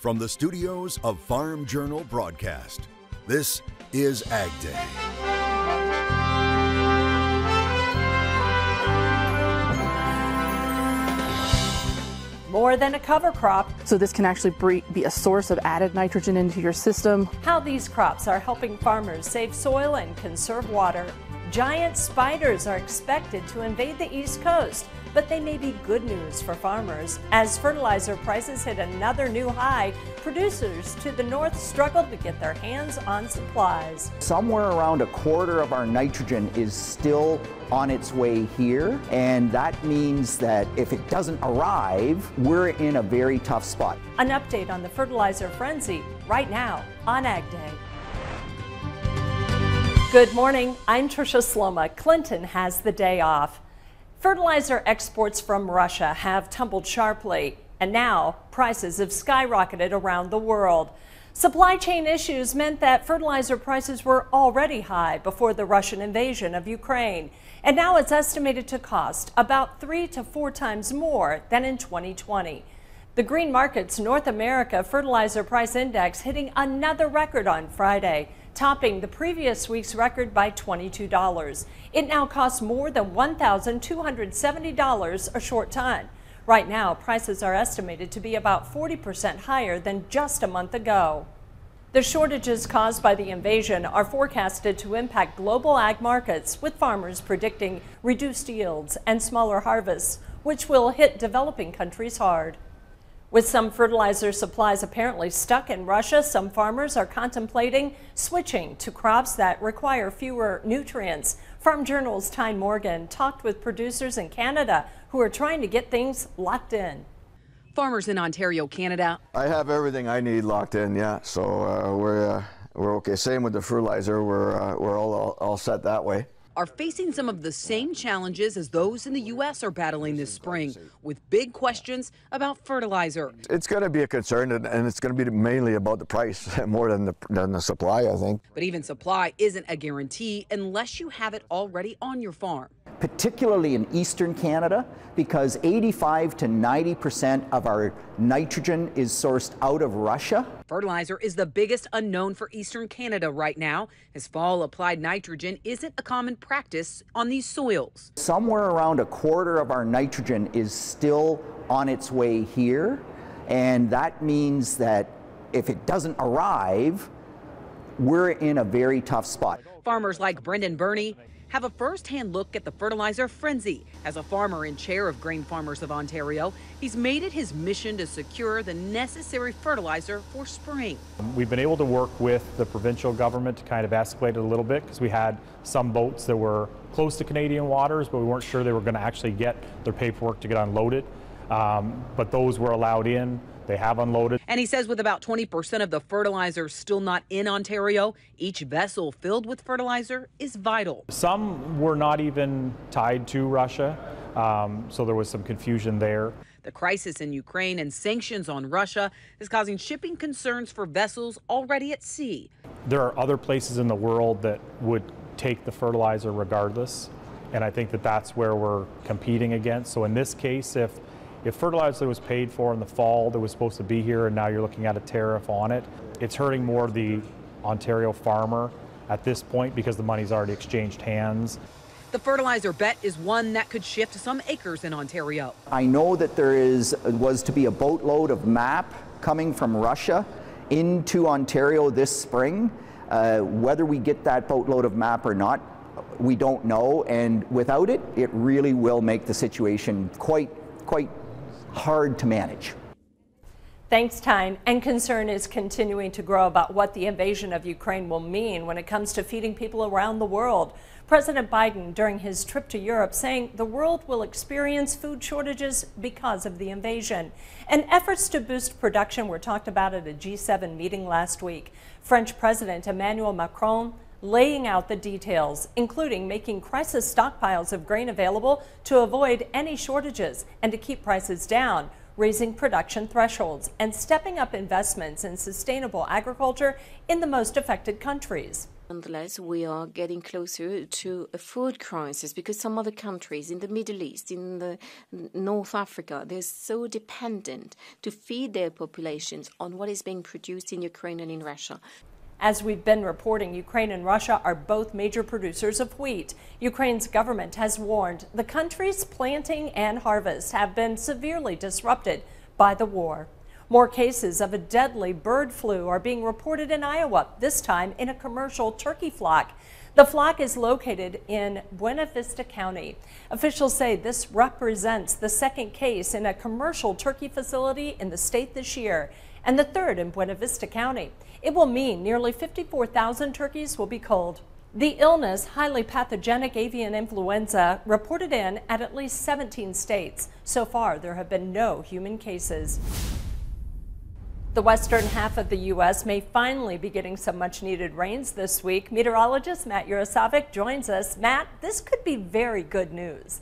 From the studios of Farm Journal Broadcast, this is AgDay. More than a cover crop. So this can actually be a source of added nitrogen into your system. How these crops are helping farmers save soil and conserve water. Giant spiders are expected to invade the East Coast, but they may be good news for farmers. As fertilizer prices hit another new high, producers to the north struggled to get their hands on supplies. Somewhere around a quarter of our nitrogen is still on its way here, and that means that if it doesn't arrive, we're in a very tough spot. An update on the Fertilizer Frenzy right now on AgDay. Good morning, I'm Tricia Sloma. Clinton has the day off. Fertilizer exports from Russia have tumbled sharply, and now prices have skyrocketed around the world. Supply chain issues meant that fertilizer prices were already high before the Russian invasion of Ukraine, and now it's estimated to cost about 3 to 4 times more than in 2020. The Green Market's North America Fertilizer Price Index hitting another record on Friday, topping the previous week's record by $22. It now costs more than $1,270 a short ton. Right now, prices are estimated to be about 40% higher than just a month ago. The shortages caused by the invasion are forecasted to impact global ag markets, with farmers predicting reduced yields and smaller harvests, which will hit developing countries hard. With some fertilizer supplies apparently stuck in Russia, some farmers are contemplating switching to crops that require fewer nutrients. Farm Journal's Tyne Morgan talked with producers in Canada who are trying to get things locked in. Farmers in Ontario, Canada. I have everything I need locked in, yeah. So we're okay. Same with the fertilizer. We're all set that way. Are facing some of the same challenges as those in the U.S. are battling this spring, with big questions about fertilizer. It's going to be a concern, and it's going to be mainly about the price more than the supply, I think. But even supply isn't a guarantee unless you have it already on your farm. Particularly in eastern Canada, because 85 to 90% of our nitrogen is sourced out of Russia. Fertilizer is the biggest unknown for eastern Canada right now, as fall applied nitrogen isn't a common practice on these soils. Somewhere around a quarter of our nitrogen is still on its way here, and that means that if it doesn't arrive, we're in a very tough spot. Farmers like Brendan Burney have a first-hand look at the fertilizer frenzy. As a farmer and chair of Grain Farmers of Ontario, he's made it his mission to secure the necessary fertilizer for spring. We've been able to work with the provincial government to kind of escalate it a little bit, because we had some boats that were close to Canadian waters, but we weren't sure they were going to actually get their paperwork to get unloaded. But those were allowed in. They have unloaded. And he says with about 20% of the fertilizer still not in Ontario, each vessel filled with fertilizer is vital. Some were not even tied to Russia, so there was some confusion there. The crisis in Ukraine and sanctions on Russia is causing shipping concerns for vessels already at sea. There are other places in the world that would take the fertilizer regardless, and I think that that's where we're competing against. So in this case, if fertilizer was paid for in the fall that was supposed to be here, and now you're looking at a tariff on it, it's hurting more the Ontario farmer at this point because the money's already exchanged hands. The fertilizer bet is one that could shift some acres in Ontario. I know that there was to be a boatload of MAP coming from Russia into Ontario this spring. Whether we get that boatload of MAP or not, we don't know, and without it, it really will make the situation quite hard to manage. Thanks, Tyne. And concern is continuing to grow about what the invasion of Ukraine will mean when it comes to feeding people around the world. President Biden, during his trip to Europe, saying the world will experience food shortages because of the invasion. And efforts to boost production were talked about at a G7 meeting last week. French President Emmanuel Macron laying out the details, including making crisis stockpiles of grain available to avoid any shortages and to keep prices down, raising production thresholds, and stepping up investments in sustainable agriculture in the most affected countries. Nonetheless, we are getting closer to a food crisis because some other countries in the Middle East, in the North Africa, they're so dependent to feed their populations on what is being produced in Ukraine and in Russia. As we've been reporting, Ukraine and Russia are both major producers of wheat. Ukraine's government has warned the country's planting and harvest have been severely disrupted by the war. More cases of a deadly bird flu are being reported in Iowa, this time in a commercial turkey flock. The flock is located in Buena Vista County. Officials say this represents the second case in a commercial turkey facility in the state this year, and the third in Buena Vista County. It will mean nearly 54,000 turkeys will be culled. The illness, highly pathogenic avian influenza, reported in at least 17 states. So far, there have been no human cases. The western half of the U.S. may finally be getting some much-needed rains this week. Meteorologist Matt Yurosavik joins us. Matt, this could be very good news.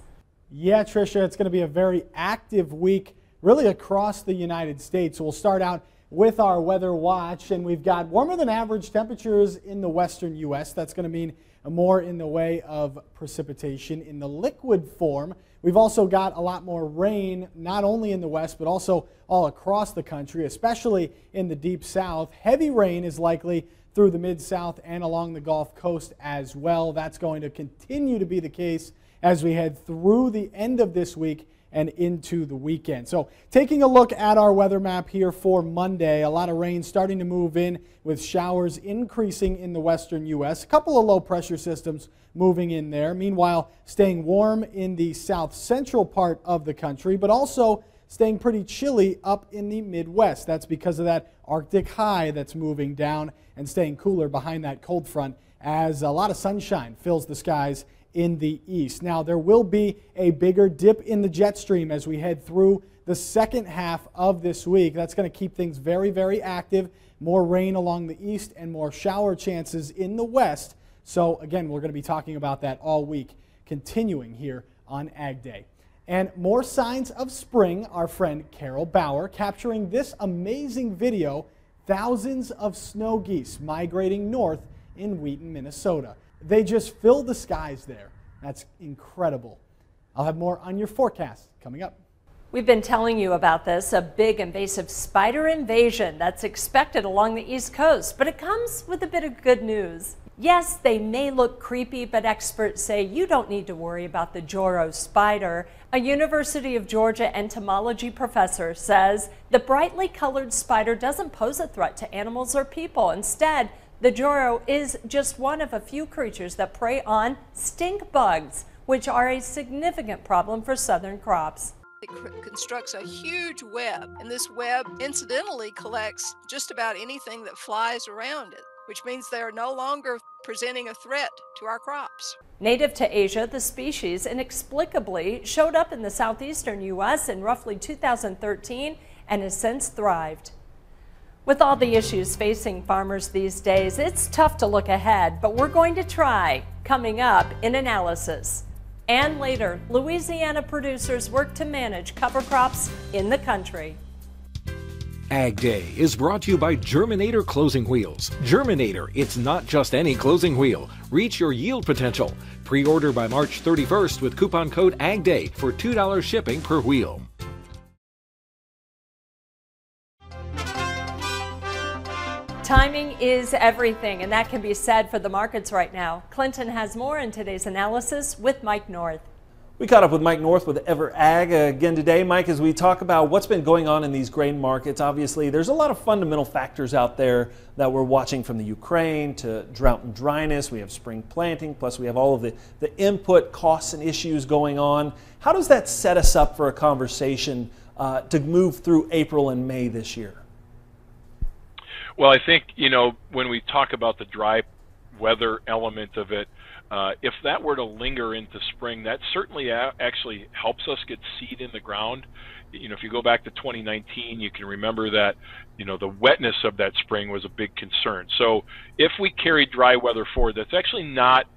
Yeah, Tricia, it's going to be a very active week, really across the United States. We'll start out with our weather watch, and we've got warmer than average temperatures in the western U.S. That's going to mean more in the way of precipitation in the liquid form. We've also got a lot more rain, not only in the west, but also all across the country, especially in the deep south. Heavy rain is likely through the mid-south and along the Gulf Coast as well. That's going to continue to be the case as we head through the end of this week and into the weekend. So taking a look at our weather map here for Monday, a lot of rain starting to move in with showers increasing in the western U.S. A couple of low pressure systems moving in there. Meanwhile, staying warm in the south central part of the country, but also staying pretty chilly up in the Midwest. That's because of that Arctic high that's moving down and staying cooler behind that cold front as a lot of sunshine fills the skies in the east. Now, there will be a bigger dip in the jet stream as we head through the second half of this week. That's going to keep things very, very active. More rain along the east and more shower chances in the west. So, again, we're going to be talking about that all week, continuing here on Ag Day. And more signs of spring, our friend Carol Bauer capturing this amazing video, thousands of snow geese migrating north in Wheaton, Minnesota. They just fill the skies there. That's incredible. I'll have more on your forecast coming up. We've been telling you about this, a big invasive spider invasion that's expected along the East Coast, but it comes with a bit of good news. Yes, they may look creepy, but experts say you don't need to worry about the Joro spider. A University of Georgia entomology professor says the brightly colored spider doesn't pose a threat to animals or people. Instead, the Joro is just one of a few creatures that prey on stink bugs, which are a significant problem for southern crops. It constructs a huge web, and this web incidentally collects just about anything that flies around it, which means they are no longer presenting a threat to our crops. Native to Asia, the species inexplicably showed up in the southeastern U.S. in roughly 2013 and has since thrived. With all the issues facing farmers these days, it's tough to look ahead, but we're going to try. Coming up in analysis. And later, Louisiana producers work to manage cover crops in the country. Ag Day is brought to you by Germinator Closing Wheels. Germinator, it's not just any closing wheel. Reach your yield potential. Pre-order by March 31st with coupon code AgDay for $2 shipping per wheel. Timing is everything, and that can be said for the markets right now. Clinton has more in today's analysis with Mike North. We caught up with Mike North with Ever Ag again today. Mike, as we talk about what's been going on in these grain markets, obviously there's a lot of fundamental factors out there that we're watching, from the Ukraine to drought and dryness. We have spring planting, plus we have all of the input costs and issues going on. How does that set us up for a conversation to move through April and May this year? Well, I think, when we talk about the dry weather element of it, if that were to linger into spring, that certainly actually helps us get seed in the ground. If you go back to 2019, you can remember that, the wetness of that spring was a big concern. So if we carry dry weather forward, that's actually not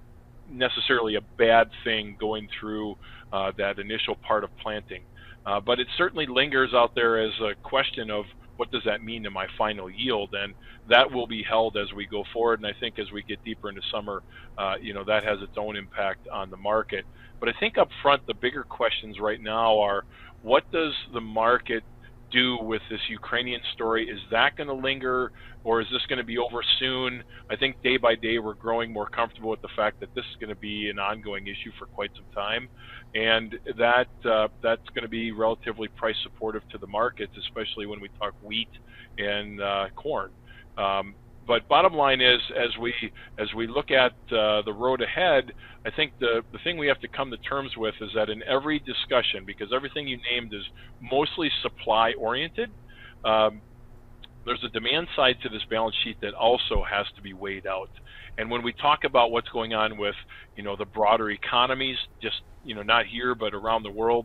necessarily a bad thing going through that initial part of planting. But it certainly lingers out there as a question of what does that mean to my final yield? And that will be held as we go forward. And I think as we get deeper into summer, that has its own impact on the market. But I think up front, the bigger questions right now are, what does the market do with this Ukrainian story? Is that going to linger, or is this going to be over soon? I think day by day we're growing more comfortable with the fact that this is going to be an ongoing issue for quite some time, and that's going to be relatively price supportive to the markets, especially when we talk wheat and corn. But bottom line is, as we look at the road ahead, I think the thing we have to come to terms with is that in every discussion, because everything you named is mostly supply oriented, there's a demand side to this balance sheet that also has to be weighed out. And when we talk about what's going on with the broader economies, just not here but around the world,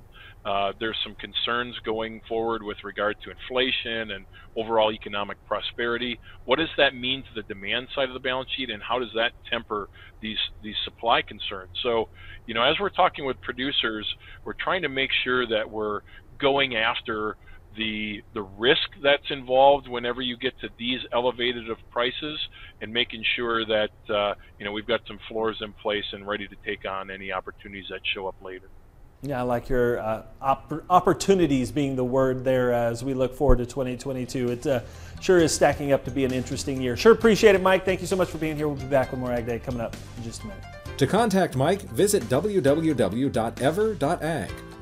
there's some concerns going forward with regard to inflation and overall economic prosperity. What does that mean to the demand side of the balance sheet, and how does that temper these supply concerns? So, as we're talking with producers, we're trying to make sure that we're going after the risk that's involved whenever you get to these elevated of prices, and making sure that we've got some floors in place and ready to take on any opportunities that show up later. Yeah, I like your opportunities being the word there as we look forward to 2022. It sure is stacking up to be an interesting year. Sure appreciate it, Mike. Thank you so much for being here. We'll be back with more Ag Day coming up in just a minute. To contact Mike, visit www.ever.ag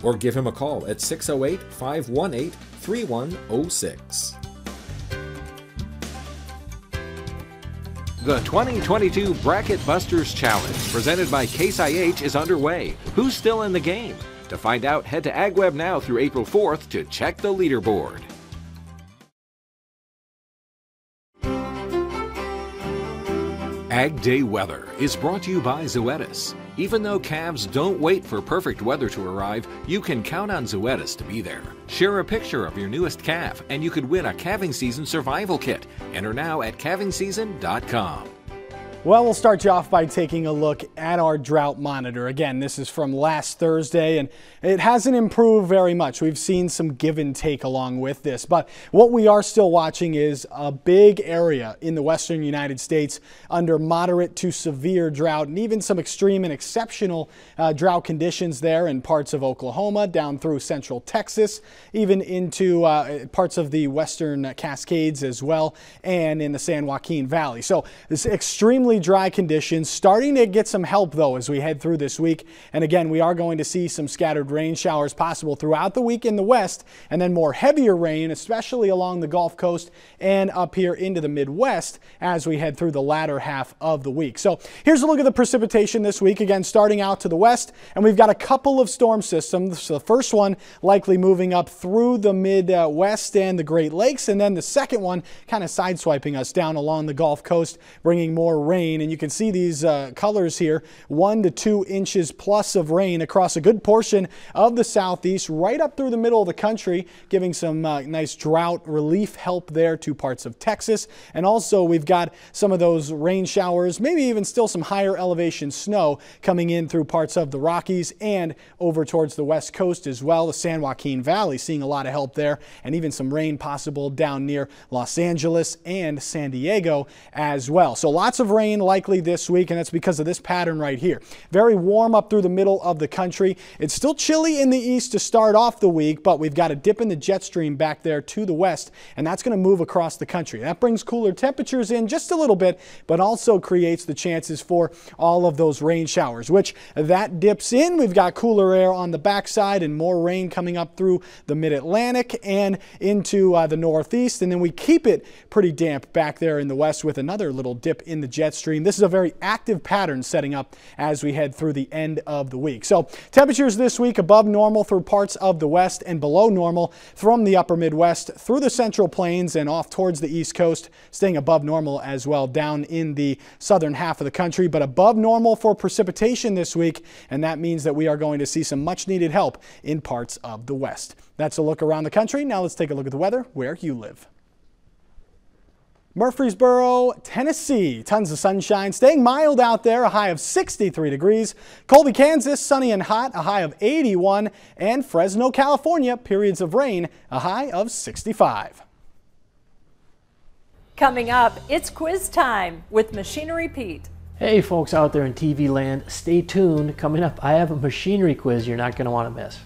or give him a call at 608-518-3106. The 2022 Bracket Busters Challenge, presented by Case IH, is underway. Who's still in the game? To find out, head to AgWeb now through April 4th to check the leaderboard. Ag Day weather is brought to you by Zoetis. Even though calves don't wait for perfect weather to arrive, you can count on Zoetis to be there. Share a picture of your newest calf and you could win a calving season survival kit. Enter now at calvingseason.com. Well, we'll start you off by taking a look at our drought monitor. Again, this is from last Thursday, and it hasn't improved very much. We've seen some give and take along with this, but what we are still watching is a big area in the western United States under moderate to severe drought, and even some extreme and exceptional drought conditions there in parts of Oklahoma, down through central Texas, even into parts of the western Cascades as well, and in the San Joaquin Valley. So this extremely dry conditions starting to get some help though as we head through this week, and again we are going to see some scattered rain showers possible throughout the week in the west, and then more heavier rain especially along the Gulf Coast and up here into the Midwest as we head through the latter half of the week. So here's a look at the precipitation this week, again starting out to the west, and we've got a couple of storm systems. So the first one likely moving up through the Midwest and the Great Lakes, and then the second one kind of sideswiping us down along the Gulf Coast, bringing more rain. And you can see these colors here, 1 to 2 inches plus of rain across a good portion of the southeast, right up through the middle of the country, giving some nice drought relief help there to parts of Texas. And also we've got some of those rain showers, maybe even still some higher elevation snow coming in through parts of the Rockies and over towards the west coast as well. The San Joaquin Valley seeing a lot of help there, and even some rain possible down near Los Angeles and San Diego as well. So lots of rain likely this week, and that's because of this pattern right here. Very warm up through the middle of the country. It's still chilly in the east to start off the week, but we've got a dip in the jet stream back there to the west, and that's going to move across the country. That brings cooler temperatures in just a little bit, but also creates the chances for all of those rain showers, which that dips in. We've got cooler air on the backside and more rain coming up through the mid-Atlantic and into the northeast, and then we keep it pretty damp back there in the west with another little dip in the jet stream. This is a very active pattern setting up as we head through the end of the week. So temperatures this week above normal through parts of the west and below normal from the upper Midwest through the central plains and off towards the east coast, staying above normal as well down in the southern half of the country, but above normal for precipitation this week, and that means that we are going to see some much needed help in parts of the west. That's a look around the country. Now let's take a look at the weather where you live. Murfreesboro, Tennessee, tons of sunshine, staying mild out there, a high of 63 degrees. Colby, Kansas, sunny and hot, a high of 81. And Fresno, California, periods of rain, a high of 65. Coming up, it's quiz time with Machinery Pete. Hey folks out there in TV land, stay tuned. Coming up, I have a machinery quiz you're not going to want to miss.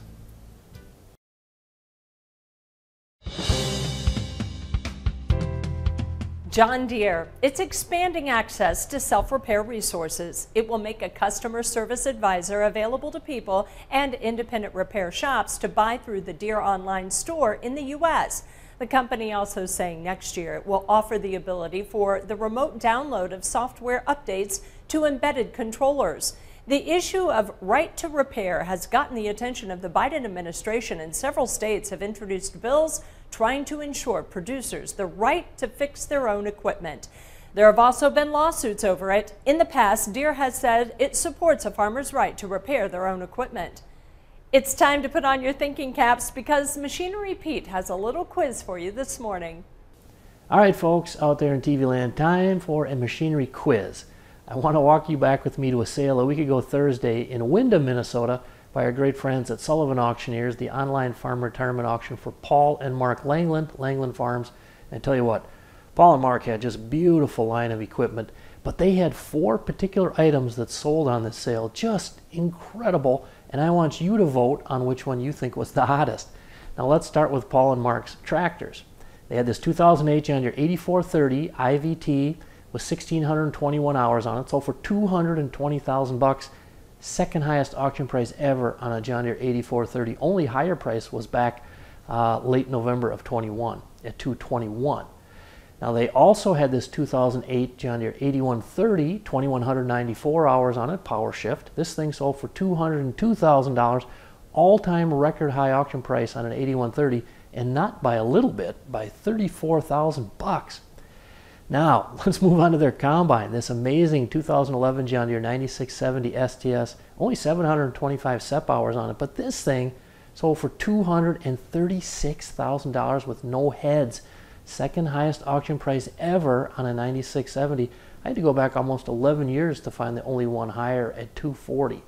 John Deere, it's expanding access to self-repair resources. It will make a customer service advisor available to people and independent repair shops to buy through the Deere online store in the U.S. The company also saying next year it will offer the ability for the remote download of software updates to embedded controllers. The issue of right to repair has gotten the attention of the Biden administration, and several states have introduced bills trying to ensure producers the right to fix their own equipment. There have also been lawsuits over it. In the past, Deere has said it supports a farmer's right to repair their own equipment. It's time to put on your thinking caps because Machinery Pete has a little quiz for you this morning. All right, folks out there in TV land, time for a machinery quiz. I want to walk you back with me to a sale a week ago Thursday in Windham, Minnesota by our great friends at Sullivan Auctioneers, the online farm retirement auction for Paul and Mark Langland Farms. And I tell you what, Paul and Mark had just beautiful line of equipment, but they had 4 particular items that sold on this sale. Just incredible, and I want you to vote on which one you think was the hottest. Now let's start with Paul and Mark's tractors. They had this 2008 John Deere 8430 IVT with 1,621 hours on it, sold for $220,000. Second highest auction price ever on a John Deere 8430. Only higher price was back late November of 21 at $221,000. Now they also had this 2008 John Deere 8130, 2,194 hours on it, power shift. This thing sold for $202,000, all-time record high auction price on an 8130, and not by a little bit, by $34,000. Now, let's move on to their combine. This amazing 2011 John Deere 9670 STS, only 725 SEP hours on it, but this thing sold for $236,000 with no heads. Second highest auction price ever on a 9670. I had to go back almost 11 years to find the only one higher at $240,000.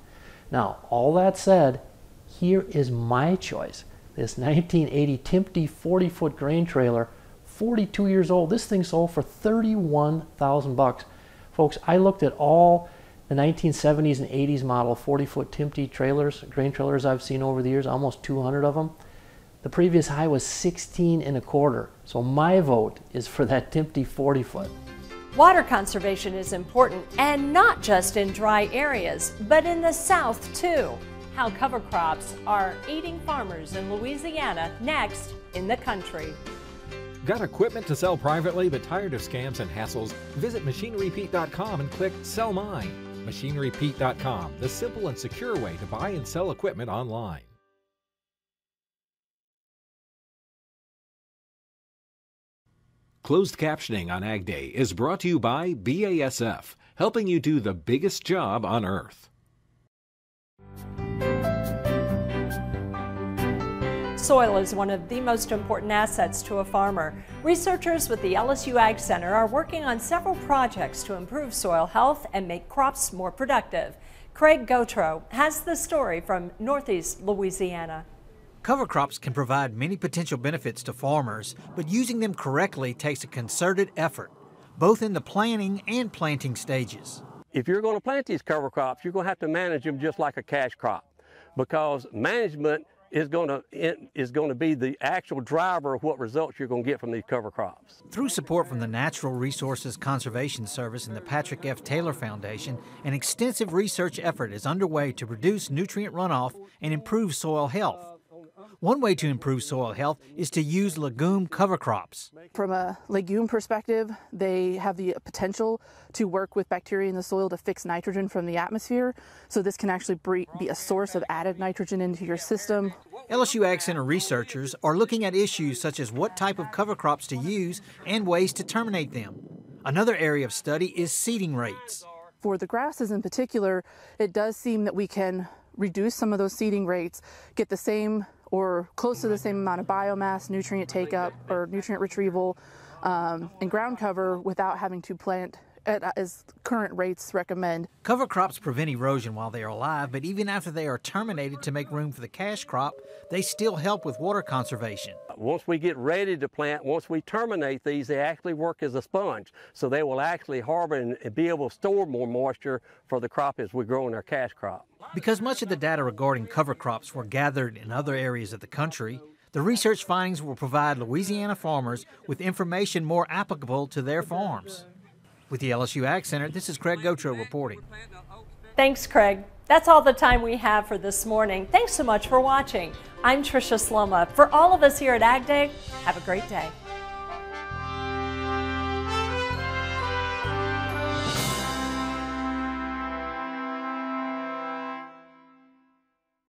Now, all that said, here is my choice. This 1980 Timpty 40-foot grain trailer, 42 years old. This thing sold for $31,000. Folks, I looked at all the 1970s and 80s model 40-foot Timpty trailers, grain trailers I've seen over the years, almost 200 of them. The previous high was 16.25. So my vote is for that Timpty 40-foot. Water conservation is important, and not just in dry areas, but in the South too. How cover crops are aiding farmers in Louisiana, next in the country. Got equipment to sell privately but tired of scams and hassles? Visit MachineryPete.com and click Sell Mine. MachineryPete.com, the simple and secure way to buy and sell equipment online. Closed captioning on AgDay is brought to you by BASF, helping you do the biggest job on Earth. Soil is one of the most important assets to a farmer. Researchers with the LSU Ag Center are working on several projects to improve soil health and make crops more productive. Craig Gautreaux has the story from Northeast Louisiana. Cover crops can provide many potential benefits to farmers, but using them correctly takes a concerted effort, both in the planting and planting stages. If you're going to plant these cover crops, you're going to have to manage them just like a cash crop, because management is going to be the actual driver of what results you're going to get from these cover crops. Through support from the Natural Resources Conservation Service and the Patrick F. Taylor Foundation, an extensive research effort is underway to reduce nutrient runoff and improve soil health. One way to improve soil health is to use legume cover crops. From a legume perspective, they have the potential to work with bacteria in the soil to fix nitrogen from the atmosphere. So this can actually be a source of added nitrogen into your system. LSU Ag Center researchers are looking at issues such as what type of cover crops to use and ways to terminate them. Another area of study is seeding rates. For the grasses in particular, it does seem that we can reduce some of those seeding rates, get the same or close to the same amount of biomass, nutrient take-up, or nutrient retrieval, and ground cover without having to plant as current rates recommend. Cover crops prevent erosion while they are alive, but even after they are terminated to make room for the cash crop, they still help with water conservation. Once we get ready to plant, once we terminate these, they actually work as a sponge. So they will actually harbor and be able to store more moisture for the crop as we grow in our cash crop. Because much of the data regarding cover crops were gathered in other areas of the country, the research findings will provide Louisiana farmers with information more applicable to their farms. With the LSU Ag Center, this is Craig Gautreaux reporting. Thanks, Craig. That's all the time we have for this morning. Thanks so much for watching. I'm Tricia Sloma. For all of us here at AgDay, have a great day.